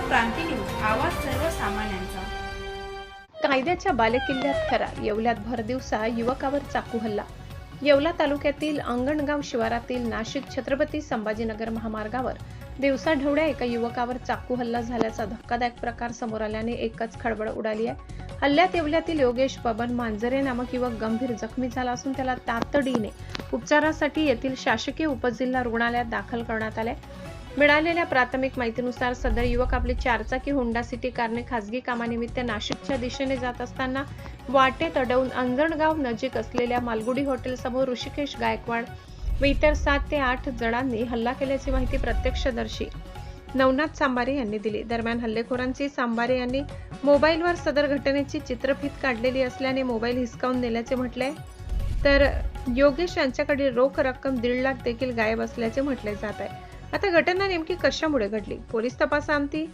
क्रांती news, आवाज सर्वसामान्यांचा। कायद्याच्या बालेकिल्ल्यात थरार, येवल्यात भरदिवसा युवकावर चाकू हल्ला। येवला तालुक्यातील अंगणगाव शिवारातील नाशिक छत्रपती संभाजीनगर महामार्गावर दिवसाढवळ्या एका युवकावर चाकू हल्ला झाल्याचा धक्कादायक प्रकार समोर आल्याने एकच खळबळ उडाली आहे। हल्ल्यात येवल्यातील योगेश बबन मांजरे नामक युवक गंभीर जखमी झाला असून त्याला तातडीने उपचारासाठी येथील शासकीय उपजिल्हा रुग्णालयात दाखल करण्यात आले। मिळालेल्या प्राथमिक माहितीनुसार सदर युवक आपली चारचाकी होंडा सिटी कारने खासगी कामानिमित्त नाशिकच्या दिशेने जात असताना वाटेत अडवून अंजणगाव नजीक असलेल्या मालगुडी हॉटेल समोर ऋषिकेश गायकवाड व इतर 7 ते 8 जणांनी हल्ला केल्याची माहिती प्रत्यक्षदर्शी नवनाथ सांबारे यांनी दिली। दरम्यान हल्लेखोरांची सांबारे यांनी मोबाईलवर सदर घटनेची चित्रफीत काढलेली असल्याने मोबाईल हिसकावून नेल्याचे म्हटले, तर योगेश यांच्याकडील रोख रक्कम 1.5 लाख देखील गायब असल्याचे म्हटले जात आहे। आता घटना नेमकी कशामुळे घडली, पोलीस तपासांती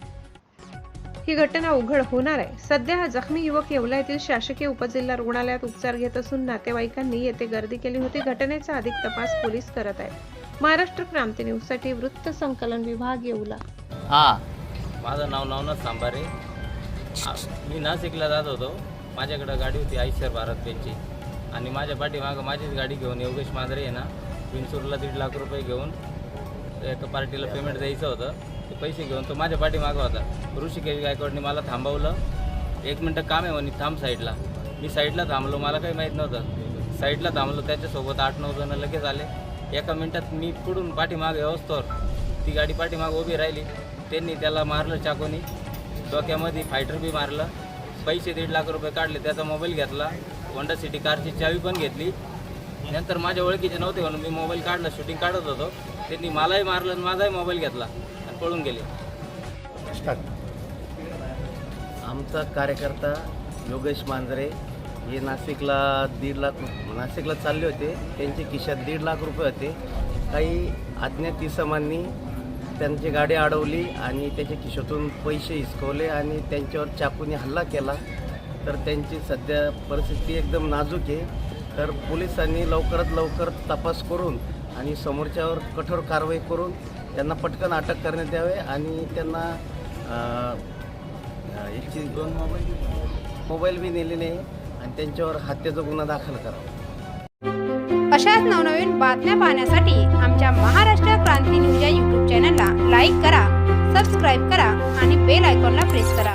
ही घटना उघड होणार आहे। सध्या हा जखमी युवक येवला येथील शासकीय उपजिल्हा रुग्णालयात उपचार घेत असून नातेवाईकांनी येथे गर्दी केली होती। घटनेचा अधिक तपास पोलीस करत आहेत। महाराष्ट्र क्रांती न्यूज साठी वृत्त संकलन विभाग येवला। माझं नाव नवनाथ सांबारे। मी नाशिकला जात होतो। माझ्याकडे गाडी होती आयशर भारत पेनची आणि माझ्या पाठीमागं माझीच गाडी घेऊन योगेश मांजरे आहे ना, विंचूरला 1.5 लाख रुपये घेऊन एका पार्टीला पेमेंट द्यायचं होतं। ते पैसे घेऊन तो माझ्या पाठीमागं होता। ऋषिकेश गायकवाडने मला थांबवलं। 1 मिनटं काम आहे म्हणे, थांब साईडला। मी साईडला थांबलो, मला काही माहीत नव्हतं। साईडला थांबलो, त्याच्यासोबत 8-9 जण लगेच आले। 1 मिनिटात मी पुढून पाठीमागे व्यवस्थेवर ती गाडी पाठीमागे उभी राहिली। त्यांनी त्याला मारलं चाकूनी, डोक्यामध्ये फायटर बी मारलं। पैसे 1.5 लाख रुपये काढले, त्याचा मोबाईल घेतला, होंडा सिटी कारची चावी पण घेतली। नंतर माझ्या ओळखीचे नव्हते म्हणून मी मोबाईल काढला, शूटिंग काढत होतो। त्यांनी मलाही मारलं आणि माझाही मोबाईल घेतला आणि पळून गेले। आमचा कार्यकर्ता योगेश मांजरे हे नाशिकला 1.5 लाख नाशिकला चालले होते। त्यांच्या खिशात 1.5 लाख रुपये होते। काही अज्ञात इसमांनी त्यांची गाडी अडवली आणि त्याच्या खिशातून पैसे हिसकवले आणि त्यांच्यावर चाकूने हल्ला केला। तर त्यांची सध्या परिस्थिती एकदम नाजूक आहे। तर पोलिसांनी लवकरात लवकर तपास करून आणि समोरच्यावर कठोर कारवाई करून त्यांना पटकन अटक करण्यात यावे आणि त्यांना याची 2 मोबाईल बी नेले नाही आणि त्यांच्यावर हत्येचा गुन्हा दाखल करावा। अशाच नवनवीन बातम्या पाहण्यासाठी आमच्या महाराष्ट्र क्रांती न्यूज या YouTube चॅनलला लाईक करा, सबस्क्राईब करा आणि बेल आयकॉनला प्रेस करा।